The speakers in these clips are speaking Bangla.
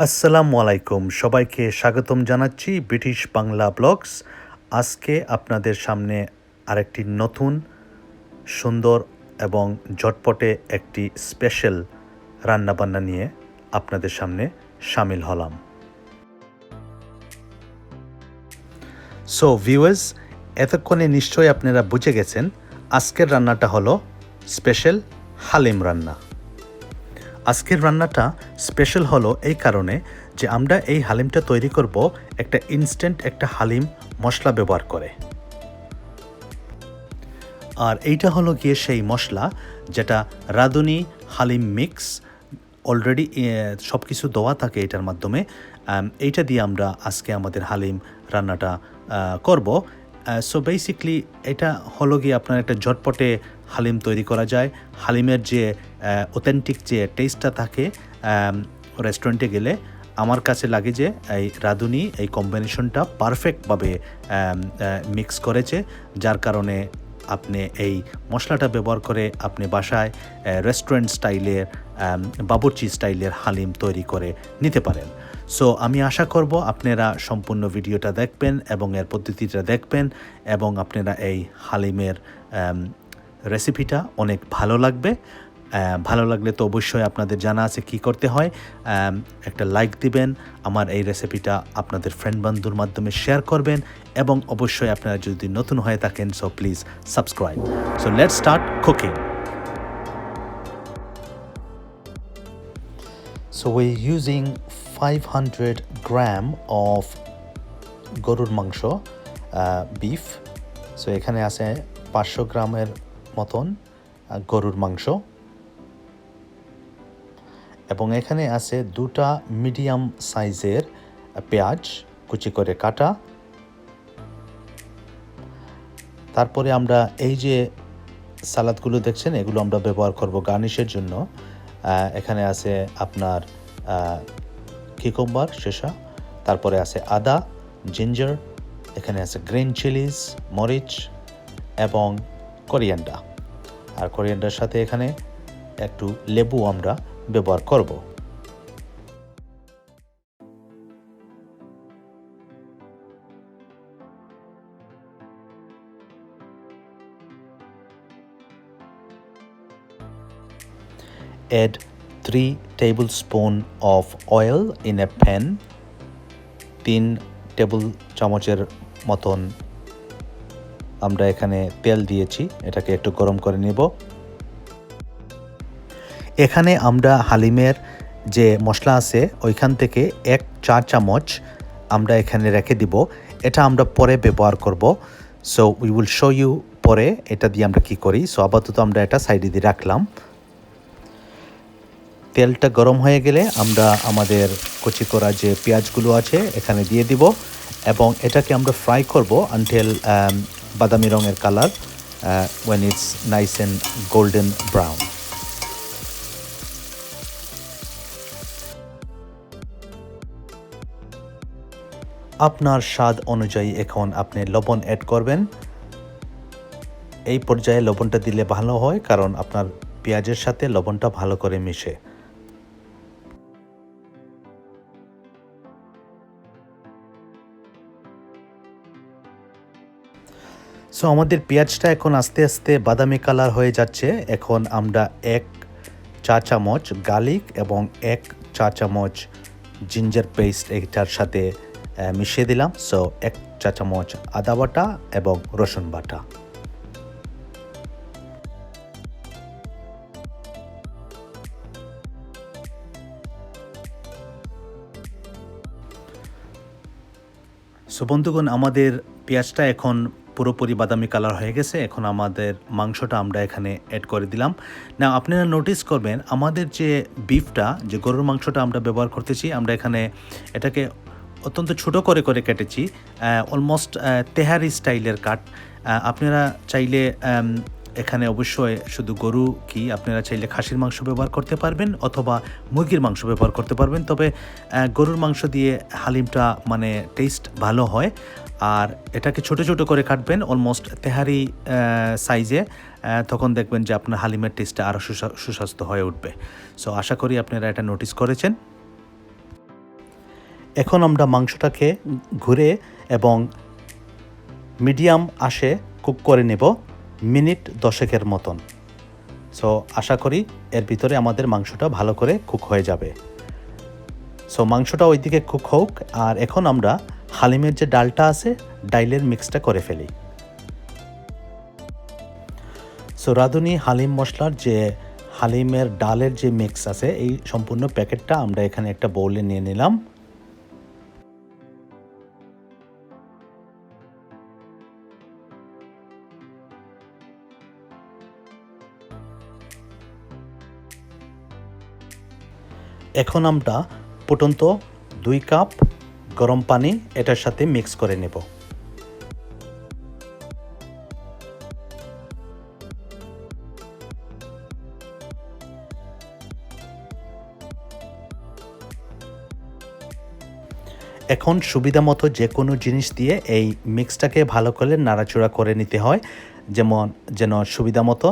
আসসালামু আলাইকুম, সবাইকে স্বাগতম জানাচ্ছি ব্রিটিশ বাংলা ব্লগস। আজকে আপনাদের সামনে আরেকটি নতুন সুন্দর এবং ঝটপটে একটি স্পেশাল রান্নাবান্না নিয়ে আপনাদের সামনে শামিল হলাম। সো ভিউয়ার্স, এতক্ষণে নিশ্চয়ই আপনারা বুঝে গেছেন আজকের রান্নাটা হলো স্পেশাল হালিম রান্না। আজকের রান্নাটা স্পেশাল হলো এই কারণে যে আমরা এই হালিমটা তৈরি করব একটা ইনস্ট্যান্ট একটা হালিম মশলা ব্যবহার করে। আর এইটা হলো গিয়ে সেই মশলা যেটা রাধুনি হালিম মিক্স, অলরেডি সব কিছু দেওয়া থাকে এটার মাধ্যমে। এইটা দিয়ে আমরা আজকে আমাদের হালিম রান্নাটা করব। সো বেসিকলি এটা হলো গিয়ে আপনার একটা ঝটপটে হালিম তৈরি করা যায়। হালিমের যে অথেন্টিক যে টেস্টটা থাকে রেস্টুরেন্টে গেলে আমার কাছে লাগে যে এই রাধুনি এই কম্বিনেশনটা পারফেক্টভাবে মিক্স করেছে, যার কারণে আপনি এই মশলাটা ব্যবহার করে আপনি বাসায় রেস্টুরেন্ট স্টাইলের বাবুর্চি স্টাইলের হালিম তৈরি করে নিতে পারেন। সো আমি আশা করব আপনারা সম্পূর্ণ ভিডিওটা দেখবেন এবং এর পদ্ধতিটা দেখবেন এবং আপনারা এই হালিমের রেসিপিটা অনেক ভালো লাগবে। ভালো লাগলে তো অবশ্যই আপনাদের জানা আছে কি করতে হয়। একটা লাইক দিবেন, আমার এই রেসিপিটা আপনাদের ফ্রেন্ড বন্ধুর মাধ্যমে শেয়ার করবেন এবং অবশ্যই আপনারা যদি নতুন হয়ে থাকেন so please subscribe. So let's start cooking. So we're using 500 gram of গরুর মাংস, বিফ। সো এখানে আছে 500 গ্রামের মতন গরুর মাংস এবং এখানে আছে 2টা মিডিয়াম সাইজের পেঁয়াজ কুচি করে কাটা। তারপরে আমরা এই যে সালাদগুলো দেখছেন এগুলো আমরা ব্যবহার করব গার্নিশের জন্য। এখানে আছে আপনার কিউকাম্বার শেষা, তারপরে আছে আদা, জিঞ্জার, এখানে আছে গ্রিন চিলিজ, মরিচ এবং কোরিয়ান্ডার। আর কোরিয়ান্ডার সাথে এখানে একটু লেবু আমরা ব্যবহার করব। Add 3 tablespoon of oil in a pan. 3 table চামচের মতন আমরা এখানে তেল দিয়েছি, এটাকে একটু গরম করে নেব। এখানে আমরা হালিমের যে মশলা আছে ওইখান থেকে 1 চা চামচ আমরা এখানে রেখে দিব, এটা আমরা পরে ব্যবহার করব। So we will show you পরে এটা দিয়ে আমরা কি করি। সো আপাতত আমরা এটা সাইডে দিয়ে রাখলাম। তেলটা গরম হয়ে গেলে আমরা আমাদের কুচি করা যে পেঁয়াজগুলো আছে এখানে দিয়ে দিব এবং এটাকে আমরা ফ্রাই করব আনটিল বাদামি রঙের colour, when it's nice and golden brown. আপনার স্বাদ অনুযায়ী এখন আপনি লবণ অ্যাড করবেন। এই পর্যায়ে লবণটা দিলে ভালো হয় কারণ আপনার পেঁয়াজের সাথে লবণটা ভালো করে মিশে। সো আমাদের পেঁয়াজটা এখন আস্তে আস্তে বাদামি কালার হয়ে যাচ্ছে। এখন আমরা 1 চা চামচ গার্লিক এবং 1 চা চামচ জিঞ্জার পেস্ট এটার সাথে মিশিয়ে দিলাম। সো 1 চা চামচ আদা বাটা এবং রসুন বাটা। সো বন্ধুগণ, আমাদের পেঁয়াজটা এখন পুরোপুরি বাদামি কালার হয়ে গেছে। এখন আমাদের মাংসটা আমরা এখানে অ্যাড করে দিলাম। না, আপনারা নোটিস করবেন আমাদের যে বিফটা, যে গরুর মাংসটা আমরা ব্যবহার করতেছি, আমরা এখানে এটাকে অত্যন্ত ছোটো করে করে কেটেছি, অলমোস্ট তেহারি স্টাইলের কাট। আপনারা চাইলে এখানে অবশ্যই শুধু গরু কি, আপনারা চাইলে খাসির মাংস ব্যবহার করতে পারবেন অথবা মুরগির মাংস ব্যবহার করতে পারবেন, তবে গরুর মাংস দিয়ে হালিমটা মানে টেস্ট ভালো হয়। আর এটাকে ছোট ছোট করে কাটবেন অলমোস্ট তেহারি সাইজে, তখন দেখবেন যে আপনার হালিমের টেস্টটা আরও সুস্বাস্থ্য হয়ে উঠবে। সো আশা করি আপনারা এটা নোটিস করেছেন। এখন আমরা মাংসটাকে ঘুরে এবং মিডিয়াম আঁচে কুক করে নেব মিনিট 10 মতন। সো আশা করি এর ভিতরে আমাদের মাংসটা ভালো করে কুক হয়ে যাবে। সো মাংসটা ওইদিকে কুক হোক, আর এখন আমরা হালিমের যে ডালটা আছে ডাইলের মিক্সটা করে ফেলি। সো রাঁধুনি হালিম মশলার যে হালিমের ডালের যে মিক্স আছে এই সম্পূর্ণ প্যাকেটটা আমরা এখানে একটা বোলে নিয়ে নিলাম। এখন আমরা ফুটন্ত 2 কাপ গরম পানি এটার সাথে মিক্স করে নেব। এখন সুবিধা মতো যে কোনো জিনিস দিয়ে এই মিক্সটাকে ভালো করে নাড়াচড়া করে নিতে হয়, যেন সুবিধা মতো,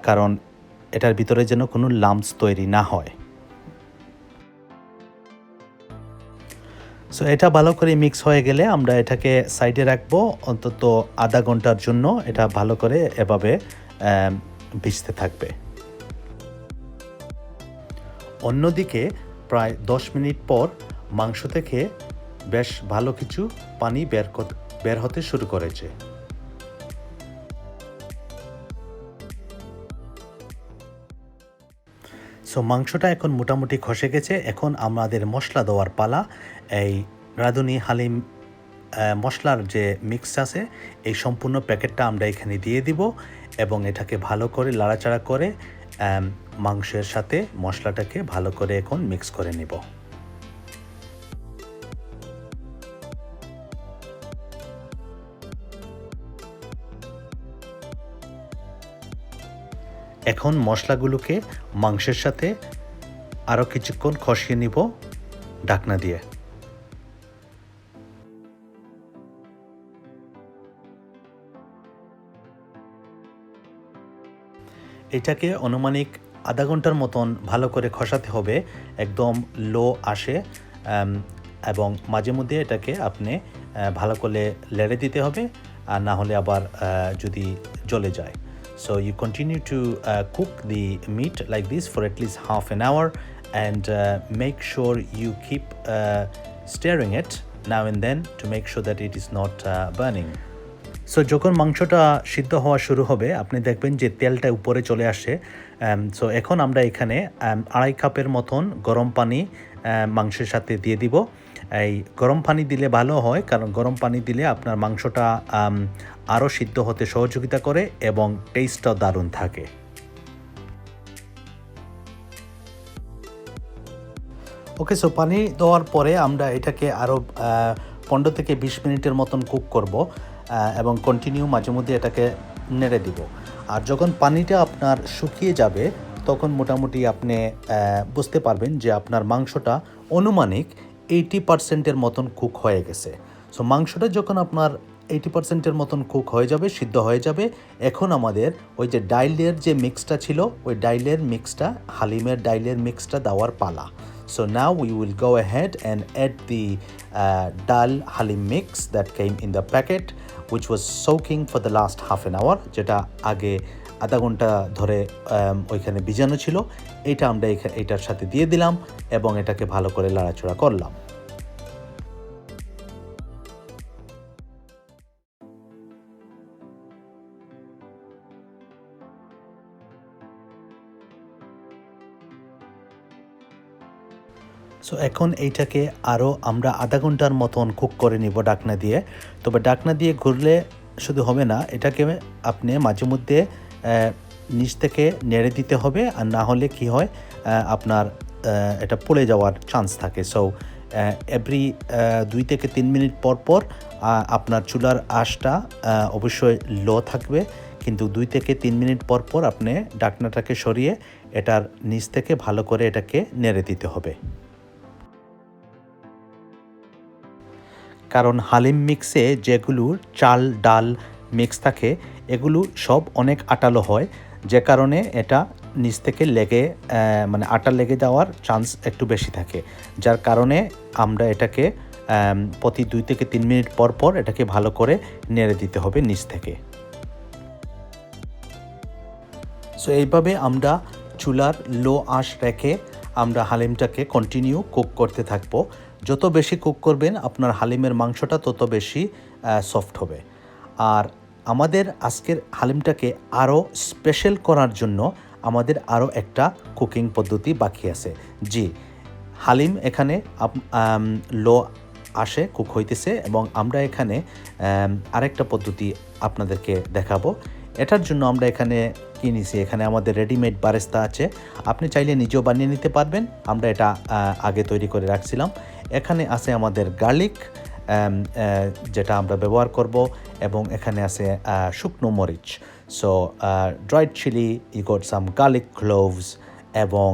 কারণ এটার ভিতরে যেন কোনো লাম্পস তৈরি না হয়। সো এটা ভালো করে মিক্স হয়ে গেলে আমরা এটাকে সাইডে রাখবো অন্তত আধা ঘন্টার জন্য। এটা ভালো করে এভাবে ভিজতে থাকবে। অন্যদিকে প্রায় 10 মিনিট পর মাংস থেকে বেশ ভালো কিছু পানি বের হতে শুরু করেছে। সো মাংসটা এখন মোটামুটি খসে গেছে। এখন আমাদের মশলা দেওয়ার পালা। এই রাঁধুনি হালিম মশলার যে মিক্স আছে এই সম্পূর্ণ প্যাকেটটা আমরা এখানে দিয়ে দিব এবং এটাকে ভালো করে লাড়াচাড়া করে মাংসের সাথে মশলাটাকে ভালো করে এখন মিক্স করে নিব। এখন মশলাগুলোকে মাংসের সাথে আরও কিছুক্ষণ কষিয়ে নিব ঢাকনা দিয়ে। এটাকে আনুমানিক আধা ঘন্টার মতন ভালো করে কষাতে হবে, একদম লো আঁচে, এবং মাঝে মধ্যে এটাকে আপনি ভালো করে লেড়ে দিতে হবে, আর না হলে আবার যদি জ্বলে যায়। So you continue to cook the meat like this for at least half an hour, and make sure you keep stirring it now and then to make sure that it is not burning. So যখন মাংসটা সিদ্ধ হওয়া শুরু হবে আপনি দেখবেন যে তেলটা উপরে চলে আসে। সো এখন আমরা এখানে 2.5 কাপের মতন গরম পানি মাংসের সাথে দিয়ে দিব। এই গরম পানি দিলে ভালো হয়, কারণ গরম পানি দিলে আপনার মাংসটা আরও সিদ্ধ হতে সহযোগিতা করে এবং টেস্টটাও দারুণ থাকে। ওকে, সো পানি দেওয়ার পরে আমরা এটাকে আরও 15 থেকে 20 মিনিটের মতন কুক করব এবং কন্টিনিউ মাঝে মধ্যে এটাকে নেড়ে দিব। আর যখন পানিটা আপনার শুকিয়ে যাবে তখন মোটামুটি আপনি বুঝতে পারবেন যে আপনার মাংসটা আনুমানিক 80% মতন কুক হয়ে গেছে। সো মাংসটা যখন আপনার 80% মতন কুক হয়ে যাবে, সিদ্ধ হয়ে যাবে, এখন আমাদের ওই যে ডাইলের যে মিক্সটা ছিল ওই ডাইলের মিক্সটা, হালিমের ডাইলের মিক্সটা দেওয়ার পালা। So now we will go ahead and add the dal halim mix that came in the packet, which was soaking for the last half an hour, যেটা আগে আধা ঘন্টা ধরে ওইখানে ভিজানো ছিল। এটা আমরা এটার সাথে দিয়ে দিলাম এবং এটাকে ভালো করে লাড়াচাড়া করলাম। সো এখন এইটাকে আরও আমরা আধা ঘন্টার মতন কুক করে নিব ঢাকনা দিয়ে। তবে ঢাকনা দিয়ে ঘুরলে শুধু হবে না, এটাকে আপনি মাঝে মধ্যে নিচ থেকে নেড়ে দিতে হবে, আর না হলে কি হয় আপনার এটা পড়ে যাওয়ার চান্স থাকে। সো এভরি 2 থেকে 3 মিনিট পর পর আপনার চুলার আঁচটা অবশ্যই লো থাকবে, কিন্তু 2 থেকে 3 মিনিট পর পর আপনি ঢাকনাটাকে সরিয়ে এটার নিচ থেকে ভালো করে এটাকে নেড়ে দিতে হবে। কারণ হালিম মিক্সে যেগুলো চাল ডাল মিক্স থাকে এগুলো সব অনেক আটালো হয়, যে কারণে এটা নিচ থেকে লেগে মানে আটা লেগে যাওয়ার চান্স একটু বেশি থাকে, যার কারণে আমরা এটাকে প্রতি 2 থেকে 3 মিনিট পর পর এটাকে ভালো করে নেড়ে দিতে হবে নিচ থেকে। সো এইভাবে আমরা চুলার লো আঁচ রেখে আমরা হালিমটাকে কন্টিনিউ কুক করতে থাকবো। যত বেশি কুক করবেন আপনার হালিমের মাংসটা তত বেশি সফট হবে। আর আমাদের আজকের হালিমটাকে আরও স্পেশাল করার জন্য আমাদের আরও একটা কুকিং পদ্ধতি বাকি আছে। জি, হালিম এখানে লো আসে কুক হইতেছে এবং আমরা এখানে আরেকটা পদ্ধতি আপনাদেরকে দেখাবো। এটার জন্য আমরা এখানে কি নিছি, এখানে আমাদের রেডিমেড বারেস্তা আছে, আপনি চাইলে নিজেও বানিয়ে নিতে পারবেন। আমরা এটা আগে তৈরি করে রাখছিলাম। এখানে আছে আমাদের গার্লিক যেটা আমরা ব্যবহার করব, এবং এখানে আছে শুকনো মরিচ। So dried chilli, you got some garlic cloves, এবং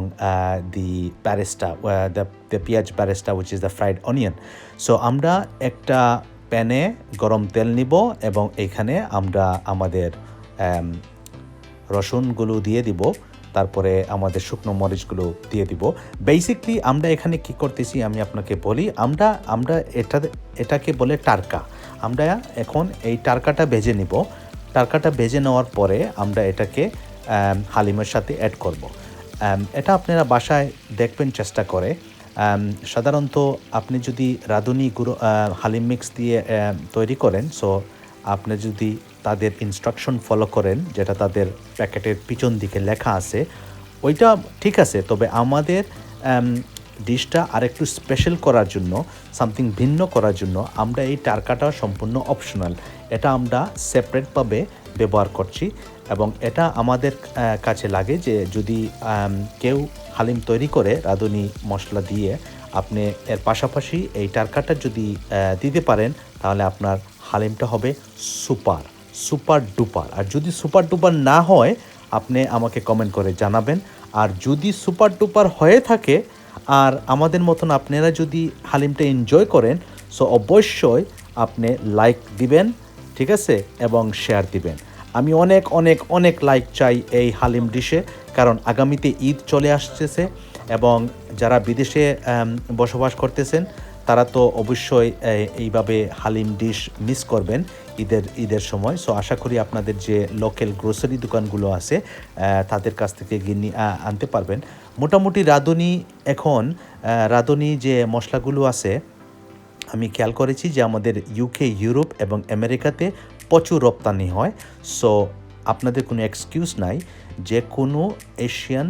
the beresta, the peyaj beresta which is the fried onion. So আমরা একটা প্যানে গরম তেল নিব এবং এইখানে আমরা আমাদের রসুনগুলো দিয়ে দিব, তারপরে আমাদের শুকনো মরিচগুলো দিয়ে দিব। বেসিকলি আমরা এখানে কি করতেছি আমি আপনাকে বলি, আমরা এটাকে বলে টারকা। আমরা এখন এই টারকাটা ভেজে নিব। টারকাটা ভেজে নেওয়ার পরে আমরা এটাকে হালিমের সাথে অ্যাড করব। এটা আপনারা বাসায় দেখবেন চেষ্টা করে। সাধারণত আপনি যদি রাঁধুনি গুঁড়ো হালিম মিক্স দিয়ে তৈরি করেন, সো আপনি যদি তাদের ইনস্ট্রাকশন ফলো করেন, যেটা তাদের প্যাকেটের পিছন দিকে লেখা আছে, ওইটা ঠিক আছে। তবে আমাদের ডিশটা আরেকটু স্পেশাল করার জন্য, সামথিং ভিন্ন করার জন্য আমরা এই টারকাটা সম্পূর্ণ অপশনাল, এটা আমরা সেপারেটভাবে ব্যবহার করছি। এবং এটা আমাদের কাছে লাগে যে যদি কেউ হালিম তৈরি করে রাঁধুনি মশলা দিয়ে, আপনি এর পাশাপাশি এই টারকাটা যদি দিতে পারেন, তাহলে আপনার হালিমটা হবে সুপার ডুপার। আর যদি সুপার ডুপার না হয়, আপনি আমাকে কমেন্ট করে জানাবেন। আর যদি সুপার ডুপার হয়ে থাকে আর আমাদের মতন আপনারা যদি হালিমটা এনজয় করেন, সো অবশ্যই আপনি লাইক দিবেন, ঠিক আছে, এবং শেয়ার দিবেন। আমি অনেক অনেক অনেক লাইক চাই এই হালিম ডিশে, কারণ আগামীতে ঈদ চলে আসতেছে এবং যারা বিদেশে বসবাস করতেছেন তারা তো অবশ্যই এইভাবে হালিম ডিশ মিস করবেন ঈদের সময়। সো আশা করি আপনাদের যে লোকাল গ্রোসারি দোকানগুলো আছে তাদের কাছ থেকে আনতে পারবেন। মোটামুটি রাঁধুনি যে মশলাগুলো আছে, আমি খেয়াল করেছি যে আমাদের ইউকে, ইউরোপ এবং আমেরিকাতে প্রচুর রপ্তানি হয়। সো আপনাদের কোনো এক্সকিউজ নাই, যে কোনো এশিয়ান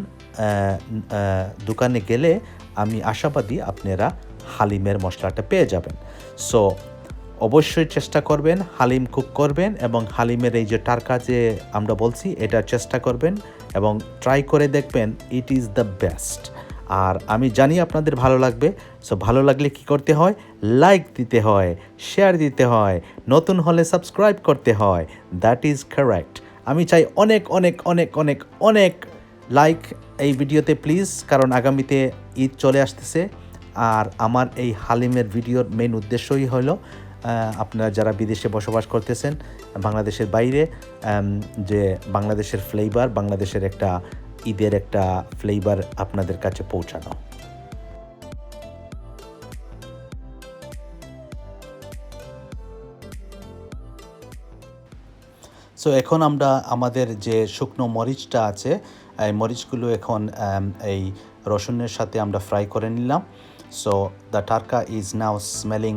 দোকানে গেলে আমি আশাবাদী আপনারা হালিমের মশলাটা পেয়ে যাবেন। সো অবশ্যই চেষ্টা করবেন, হালিম কুক করবেন এবং হালিমের এই যে টারকা যে আমরা বলছি এটা চেষ্টা করবেন এবং ট্রাই করে দেখবেন, ইট ইজ দ্য বেস্ট। আর আমি জানি আপনাদের ভালো লাগবে। সো ভালো লাগলে কি করতে হয়? লাইক দিতে হয়, শেয়ার দিতে হয়, নতুন হলে সাবস্ক্রাইব করতে হয়। That is correct. আমি চাই অনেক অনেক অনেক অনেক অনেক লাইক এই ভিডিওতে প্লিজ, কারণ আগামীতে ঈদ চলে আসতেছে। আর আমার এই হালিমের ভিডিওর মেইন উদ্দেশ্যই হলো আপনারা যারা বিদেশে বসবাস করতেছেন, বাংলাদেশের বাইরে, যে বাংলাদেশের ফ্লেভার, বাংলাদেশের একটা ঈদের একটা ফ্লেভার আপনাদের কাছে পৌঁছানো। সো এখন আমরা আমাদের যে শুকনো মরিচটা আছে, এই মরিচগুলো এখন এই রসুনের সাথে আমরা ফ্রাই করে নিলাম। So the tarka is now smelling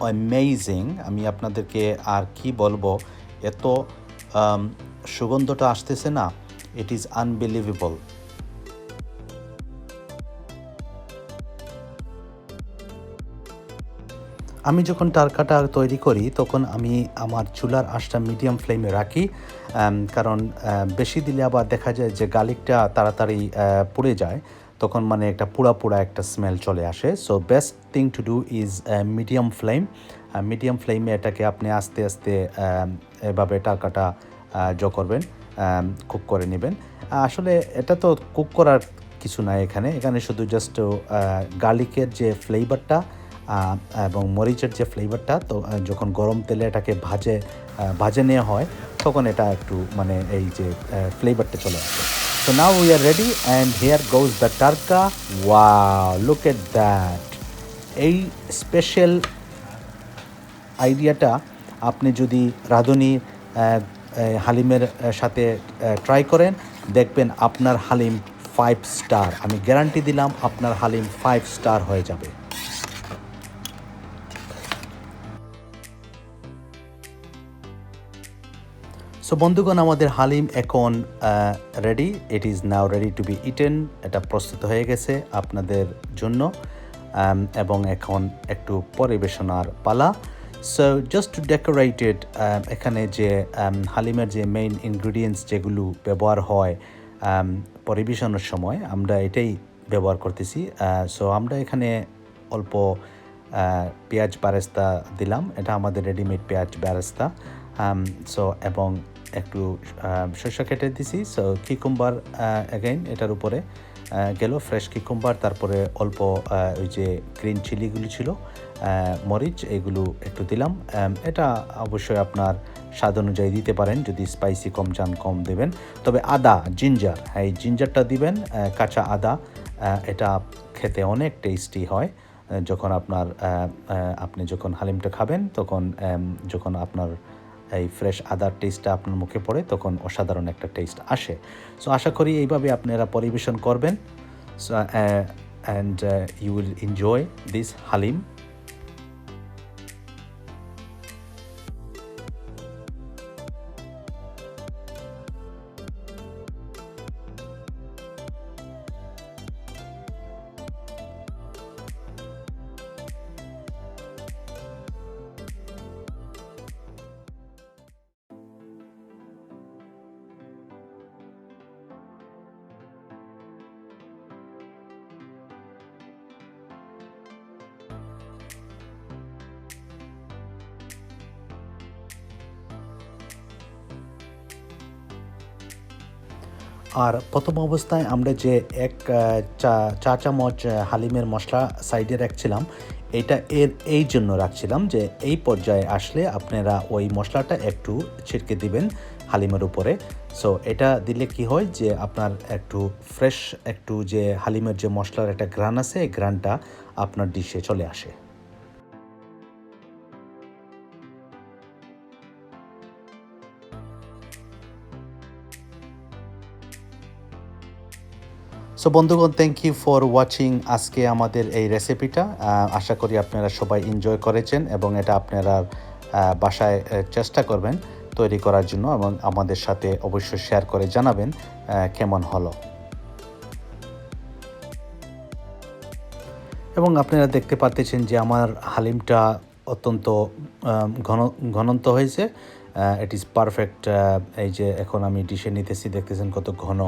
amazing. আমি আপনাদেরকে আর কি বলবো, এত সুগন্ধটা আসতেছে না, ইট ইজ আনবিলিভেবল। আমি যখন টারকাটা তৈরি করি তখন আমি আমার চুলার আঁচটা মিডিয়াম ফ্লেমে রাখি, কারণ বেশি দিলে আবার দেখা যায় যে গার্লিকটা তাড়াতাড়ি পুড়ে যায়, তখন মানে একটা পোড়া একটা স্মেল চলে আসে। So best thing to do is medium ফ্লেমে এটাকে আপনি আস্তে আস্তে এভাবে টারকাটা করবেন, কুক করে নেবেন। আসলে এটা তো কুক করার কিছু নাই, এখানে শুধু জাস্ট গার্লিকের যে ফ্লেভারটা এবং মরিচের যে ফ্লেভারটা, তো যখন গরম তেলে এটাকে ভাজে নেওয়া হয়, তখন এটা একটু মানে এই যে ফ্লেভারটা চলে আসে। So now we are ready and here goes the tarka. Wow, look at that. এই স্পেশাল আইডিয়াটা আপনি যদি রাঁধুনি হালিমের সাথে ট্রাই করেন, দেখবেন আপনার হালিম 5 স্টার। আমি গ্যারান্টি দিলাম আপনার হালিম 5 স্টার হয়ে যাবে। সো বন্ধুগণ, আমাদের হালিম এখন ready. It is now ready to B eaten. এটা প্রস্তুত হয়ে গেছে আপনাদের জন্য এবং এখন একটু পরিবেশনার পালা। সো জাস্ট টু ডেকোরেটেড, এখানে যে হালিমের যে মেইন ইনগ্রিডিয়েন্টস যেগুলো ব্যবহার হয় পরিবেশনের সময়, আমরা এটাই ব্যবহার করতেছি। সো আমরা এখানে অল্প পেঁয়াজ বেরেস্তা দিলাম, এটা আমাদের রেডিমেড পেঁয়াজ বেরেস্তা। সো এবং একটু শসা কেটে দিছি। সো কিকুম্বার অ্যাগেইন এটার উপরে গেল, ফ্রেশ কিকুম্বার, তারপরে অল্প ওই যে গ্রিন চিলিগুলো ছিল, মরিচ, এগুলো একটু দিলাম। এটা অবশ্যই আপনার স্বাদ অনুযায়ী দিতে পারেন, যদি স্পাইসি কম চান কম দেবেন। তবে আদা, জিঞ্জার, এই জিঞ্জারটা দিবেন, কাঁচা আদা, এটা খেতে অনেক টেস্টি হয়। যখন আপনি যখন হালিমটা খাবেন তখন যখন আপনার এই ফ্রেশ আদার টেস্টটা আপনার মুখে পড়ে তখন অসাধারণ একটা টেস্ট আসে। সো আশা করি এইভাবে আপনারা পরিবেশন করবেন and you will enjoy this haleem. আর প্রথম অবস্থায় আমরা যে এক চা চামচ হালিমের মশলা সাইডে রাখছিলাম, এই জন্য রাখছিলাম যে এই পর্যায়ে আসলে আপনারা ওই মশলাটা একটু ছিটকে দিবেন হালিমের উপরে। সো এটা দিলে কি হয় যে আপনার একটু ফ্রেশ একটু যে হালিমের যে মশলার একটা ঘ্রাণ আছে, এই ঘ্রাণটা আপনার ডিশে চলে আসে। সো বন্ধুগণ, থ্যাংক ইউ ফর ওয়াচিং আজকে আমাদের এই রেসিপিটা। আশা করি আপনারা সবাই এনজয় করেছেন এবং এটা আপনারা বাসায় চেষ্টা করবেন তৈরি করার জন্য এবং আমাদের সাথে অবশ্যই শেয়ার করে জানাবেন কেমন হলো। এবং আপনারা দেখতে পাচ্ছেন যে আমার হালিমটা অত্যন্ত ঘনন্ত হয়েছে। It is perfect. এই যে এখন আমি ডিশে নিতেছি, দেখতেছেন কত ঘন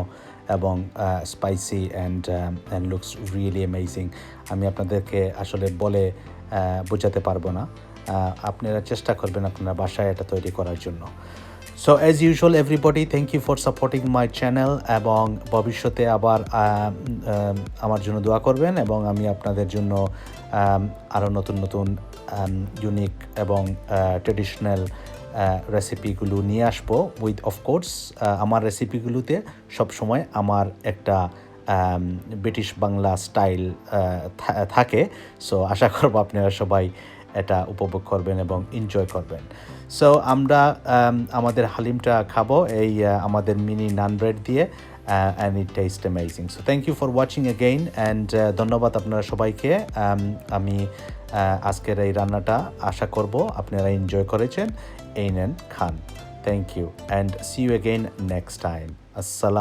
এবং spicy and looks really amazing. আমি আপনাদেরকে আসলে বলে বোঝাতে পারবো না। আপনারা চেষ্টা করবেন আপনারা বাসায় এটা তৈরি করার জন্য। So as usual everybody, thank you for supporting my channel এবং ভবিষ্যতে আবার আমার জন্য দোয়া করবেন এবং আমি আপনাদের জন্য আরও নতুন নতুন ইউনিক এবং ট্রেডিশনাল রেসিপিগুলো নিয়ে আসবো উইথ অফকোর্স আমার রেসিপিগুলোতে সবসময় আমার একটা ব্রিটিশ বাংলা স্টাইল থাকে। সো আশা করব আপনারা সবাই এটা উপভোগ করবেন এবং এনজয় করবেন। সো আমরা আমাদের হালিমটা খাবো এই আমাদের মিনি নান ব্রেড দিয়ে and it taste amazing. So thank you for watching again and ধন্যবাদ আপনারা সবাইকে। আমি আজকের এই রান্নাটা আশা করব আপনারা এনজয় করেছেন। এই নেন, খান। Thank you and see you again next time. আসসালাম।